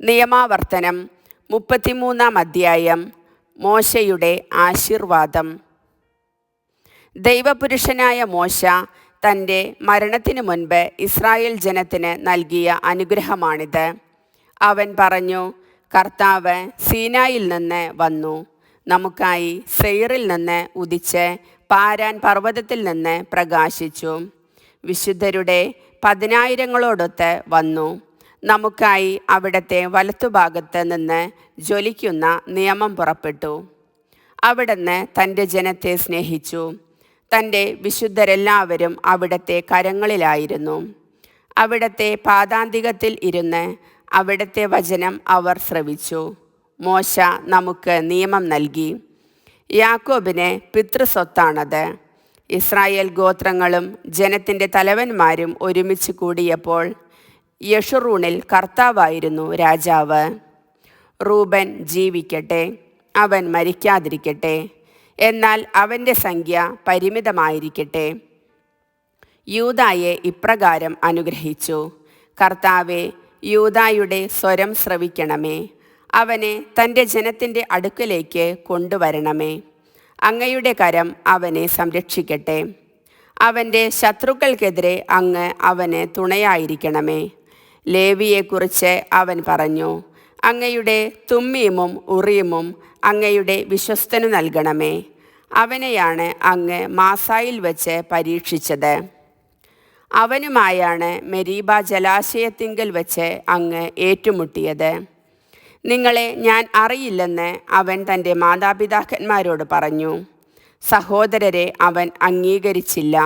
നിയമാവർത്തനം 33 അധ്യായം. മോശയുടെ ആശീർവാദം. ദൈവപുരുഷനായ മോശ തൻ്റെ മരണത്തിനു മുൻപ് ഇസ്രായേൽ ജനത്തിന് നൽകിയ അനുഗ്രഹമാണിത്. അവൻ പറഞ്ഞു, കർത്താവ് സീനായിൽ നിന്ന് വന്നു, നമുക്കായി സെയറിൽ നിന്ന് ഉദിച്ച് പാരാൻ പർവ്വതത്തിൽ നിന്ന് പ്രകാശിച്ചു. വിശുദ്ധരുടെ 10,000-ങ്ങളോടൊത്ത് വന്നു, നമുക്കായി അവിടുത്തെ വലത്തുഭാഗത്ത് നിന്ന് ജ്വലിക്കുന്ന നിയമം പുറപ്പെട്ടു. അവിടുന്ന് തൻ്റെ ജനത്തെ സ്നേഹിച്ചു. തൻ്റെ വിശുദ്ധരെല്ലാവരും അവിടുത്തെ കരങ്ങളിലായിരുന്നു. അവിടുത്തെ പാദാന്തികത്തിൽ ഇരുന്ന് അവിടുത്തെ വചനം അവർ ശ്രവിച്ചു. മോശ നമുക്ക് നിയമം നൽകി. യാക്കോബിന് പിതൃസ്വത്താണത്. ഇസ്രായേൽ ഗോത്രങ്ങളും ജനത്തിൻ്റെ തലവന്മാരും ഒരുമിച്ച് കൂടിയപ്പോൾ യെഷുറൂണിൽ കർത്താവായിരുന്നു രാജാവ്. റൂബൻ ജീവിക്കട്ടെ, അവൻ മരിക്കാതിരിക്കട്ടെ, എന്നാൽ അവൻ്റെ സംഖ്യ പരിമിതമായിരിക്കട്ടെ. യൂദായെ ഇപ്രകാരം അനുഗ്രഹിച്ചു, കർത്താവേ, യൂദായുടെ സ്വരം ശ്രവിക്കണമേ, അവനെ തൻ്റെ ജനത്തിൻ്റെ അടുക്കലേക്ക് കൊണ്ടുവരണമേ. അങ്ങയുടെ കരം അവനെ സംരക്ഷിക്കട്ടെ. അവൻ്റെ ശത്രുക്കൾക്കെതിരെ അങ്ങ് അവന് തുണയായിരിക്കണമേ. ലേവിയെക്കുറിച്ച് അവൻ പറഞ്ഞു, അങ്ങയുടെ തുമ്മീമും ഉറീമും അങ്ങയുടെ വിശ്വസ്തനു നൽകണമേ. അവനെയാണ് അങ്ങ് മാസായിൽ വെച്ച് പരീക്ഷിച്ചത്. അവനുമായാണ് മെരീബ ജലാശയത്തിങ്കൽ വെച്ച് അങ്ങ് ഏറ്റുമുട്ടിയത്. നിങ്ങളെ ഞാൻ അറിയില്ലെന്ന് അവൻ തൻ്റെ മാതാപിതാക്കന്മാരോട് പറഞ്ഞു. സഹോദരരെ അവൻ അംഗീകരിച്ചില്ല,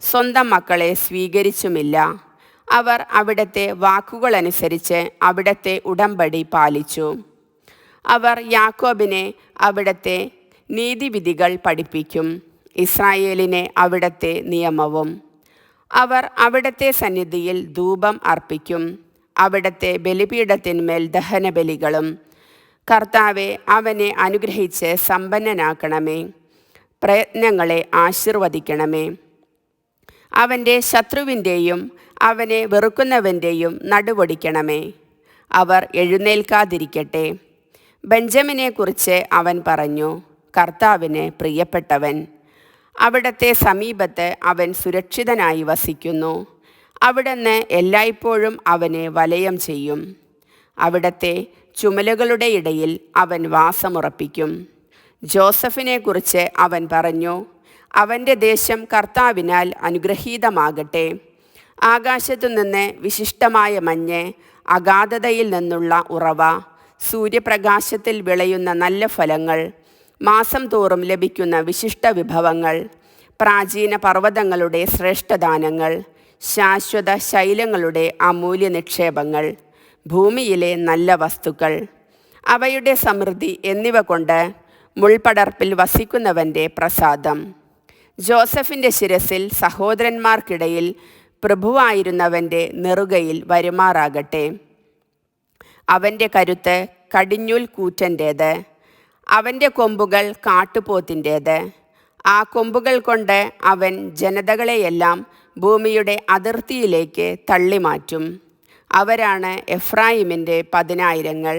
സ്വന്തം മക്കളെ സ്വീകരിച്ചുമില്ല. അവർ അവിടുത്തെ വാക്കുകളനുസരിച്ച് അവിടുത്തെ ഉടമ്പടി പാലിച്ചു. അവർ യാക്കോബിനെ അവിടുത്തെ നീതിവിധികൾ പഠിപ്പിക്കും, ഇസ്രായേലിനെ അവിടുത്തെ നിയമവും. അവർ അവിടുത്തെ സന്നിധിയിൽ ധൂപം അർപ്പിക്കും, അവിടുത്തെ ബലിപീഠത്തിന്മേൽ ദഹനബലികളും. കർത്താവെ, അവനെ അനുഗ്രഹിച്ച് സമ്പന്നനാക്കണമേ, പ്രയത്നങ്ങളെ ആശീർവദിക്കണമേ. അവൻ്റെ ശത്രുവിൻ്റെയും അവനെ വെറുക്കുന്നവൻ്റെയും നടുവൊടിക്കണമേ. അവർ എഴുന്നേൽക്കാതിരിക്കട്ടെ. ബെഞ്ചമിനെക്കുറിച്ച് അവൻ പറഞ്ഞു, കർത്താവിന് പ്രിയപ്പെട്ടവൻ. അവിടുത്തെ സമീപത്ത് അവൻ സുരക്ഷിതനായി വസിക്കുന്നു. അവിടുന്ന് എല്ലായ്പ്പോഴും അവനെ വലയം ചെയ്യും. അവിടുത്തെ ചുമലുകളുടെ ഇടയിൽ അവൻ വാസമുറപ്പിക്കും. ജോസഫിനെക്കുറിച്ച് അവൻ പറഞ്ഞു, അവൻ്റെ ദേശം കർത്താവിനാൽ അനുഗ്രഹീതമാകട്ടെ. ആകാശത്തു നിന്ന് വിശിഷ്ടമായ മഞ്ഞ്, അഗാധതയിൽ നിന്നുള്ള ഉറവ, സൂര്യപ്രകാശത്തിൽ വിളയുന്ന നല്ല ഫലങ്ങൾ, മാസം തോറും ലഭിക്കുന്ന വിശിഷ്ട വിഭവങ്ങൾ, പ്രാചീന പർവ്വതങ്ങളുടെ ശ്രേഷ്ഠദാനങ്ങൾ, ശാശ്വത ശൈലങ്ങളുടെ അമൂല്യ നിക്ഷേപങ്ങൾ, ഭൂമിയിലെ നല്ല വസ്തുക്കൾ, അവയുടെ സമൃദ്ധി എന്നിവ കൊണ്ട് മുൾപടർപ്പിൽ വസിക്കുന്നവൻ്റെ പ്രസാദം. ജോസഫിൻ്റെ ശിരസിൽ സഹോദരന്മാർക്കിടയിൽ പ്രഭുവായിരുന്നവൻ്റെ നെറുകയിൽ വരുമാറാകട്ടെ. അവൻ്റെ കരുത്ത് കടിഞ്ഞൂൽ കൂറ്റൻ്റേത്, അവൻ്റെ കൊമ്പുകൾ കാട്ടുപോത്തിൻ്റേത്. ആ കൊമ്പുകൾ കൊണ്ട് അവൻ ജനതകളെയെല്ലാം ഭൂമിയുടെ അതിർത്തിയിലേക്ക് തള്ളിമാറ്റും. അവരാണ് എഫ്രായിമിൻ്റെ 10,000-ങ്ങൾ,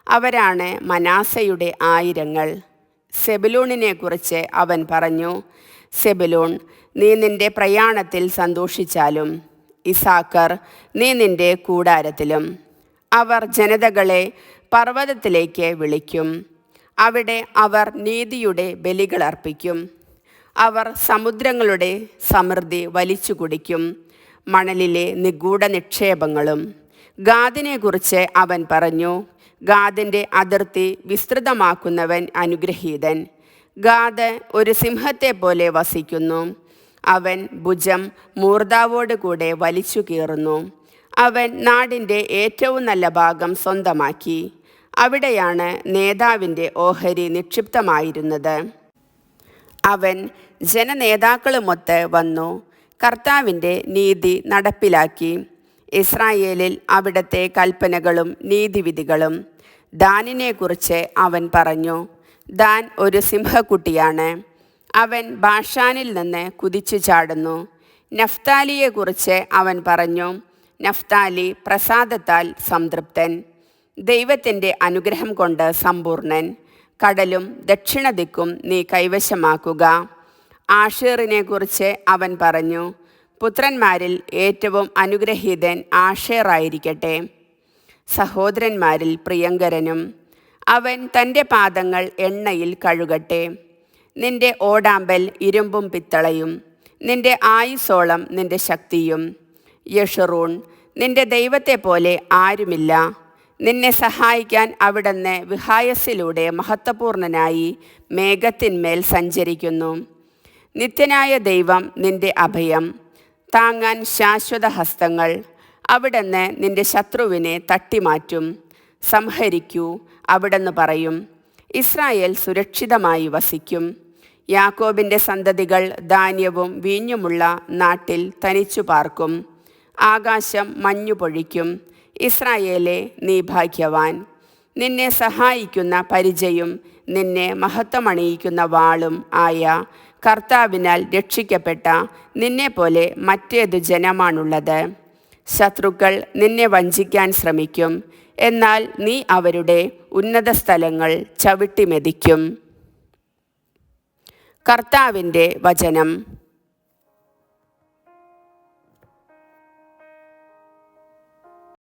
അവരാണ് മനാസയുടെ 1000-ങ്ങൾ. സെബുലൂണിനെക്കുറിച്ച് അവൻ പറഞ്ഞു, സെബുലൂൺ, നീ നിൻ്റെ പ്രയാണത്തിൽ സന്തോഷിച്ചാലും, ഇസാക്കർ, നീ നിൻ്റെ കൂടാരത്തിലും. അവർ ജനതകളെ പർവ്വതത്തിലേക്ക് വിളിക്കും, അവിടെ അവർ നീതിയുടെ ബലികളർപ്പിക്കും. അവർ സമുദ്രങ്ങളുടെ സമൃദ്ധി വലിച്ചു കുടിക്കും, മണലിലെ നിഗൂഢ നിക്ഷേപങ്ങളും. ഗാദിനെക്കുറിച്ച് അവൻ പറഞ്ഞു, ഗാദിൻ്റെ അതിർത്തി വിസ്തൃതമാക്കുന്നവൻ അനുഗ്രഹീതൻ. ഗാദ് ഒരു സിംഹത്തെ പോലെ വസിക്കുന്നു. അവൻ ഭുജം മൂർധാവോട് കൂടെ വലിച്ചു കീറുന്നു. അവൻ നാടിൻ്റെ ഏറ്റവും നല്ല ഭാഗം സ്വന്തമാക്കി. അവിടെയാണ് നേതാവിൻ്റെ ഓഹരി നിക്ഷിപ്തമായിരുന്നത്. അവൻ ജനനേതാക്കളുമൊത്ത് വന്നു കർത്താവിൻ്റെ നീതി നടപ്പിലാക്കി. ഇസ്രായേലിൽ അവിടുത്തെ കൽപ്പനകളും നീതിവിധികളും. ദാനിനെക്കുറിച്ച് അവൻ പറഞ്ഞു, ദാൻ ഒരു സിംഹക്കുട്ടിയാണ്, അവൻ ബാഷാനിൽ നിന്ന് കുതിച്ചു ചാടുന്നു. നഫ്താലിയെക്കുറിച്ച് അവൻ പറഞ്ഞു, നഫ്താലി പ്രസാദത്താൽ സംതൃപ്തൻ. ദൈവത്തിൻ്റെ അനുഗ്രഹം കൊണ്ട് സമ്പൂർണൻ. കടലും ദക്ഷിണദിക്കും നീ കൈവശമാക്കുക. ആഷേറിനെക്കുറിച്ച് അവൻ പറഞ്ഞു, പുത്രന്മാരിൽ ഏറ്റവും അനുഗ്രഹീതൻ ആഷേറായിരിക്കട്ടെ, സഹോദരന്മാരിൽ പ്രിയങ്കരനും. അവൻ തൻ്റെ പാദങ്ങൾ എണ്ണയിൽ കഴുകട്ടെ. നിന്റെ ഓടാമ്പൽ ഇരുമ്പും പിത്തളയും, നിന്റെ ആയുസോളം നിന്റെ ശക്തിയും. യഷറൂൺ, നിന്റെ ദൈവത്തെ പോലെ ആരുമില്ല. നിന്നെ സഹായിക്കാൻ അവിടുന്ന് വിഹായസിലൂടെ മഹത്വപൂർണനായി മേഘത്തിന്മേൽ സഞ്ചരിക്കുന്നു. നിത്യനായ ദൈവം നിന്റെ അഭയം, താങ്ങാൻ ശാശ്വത ഹസ്തങ്ങൾ. അവിടുന്ന് നിന്റെ ശത്രുവിനെ തട്ടിമാറ്റും. സംഹരിക്കൂ, അവിടുന്ന് പറയും. ഇസ്രായേൽ സുരക്ഷിതമായി വസിക്കും. യാക്കോബിൻ്റെ സന്തതികൾ ധാന്യവും വീഞ്ഞുമുള്ള നാട്ടിൽ തനിച്ചു പാർക്കും. ആകാശം മഞ്ഞു പൊഴിക്കും. ഇസ്രായേലെ, നീ ഭാഗ്യവാൻ. നിന്നെ സഹായിക്കുന്ന പരിചയും നിന്നെ മഹത്വമണിയിക്കുന്ന വാളും ആയ കർത്താവിനാൽ രക്ഷിക്കപ്പെട്ട നിന്നെപ്പോലെ മറ്റേതു ജനമാണുള്ളത്? ശത്രുക്കൾ നിന്നെ വഞ്ചിക്കാൻ ശ്രമിക്കും, എന്നാൽ നീ അവരുടെ ഉന്നത സ്ഥലങ്ങൾ ചവിട്ടിമെതിക്കും. കർത്താവിൻ്റെ വചനം.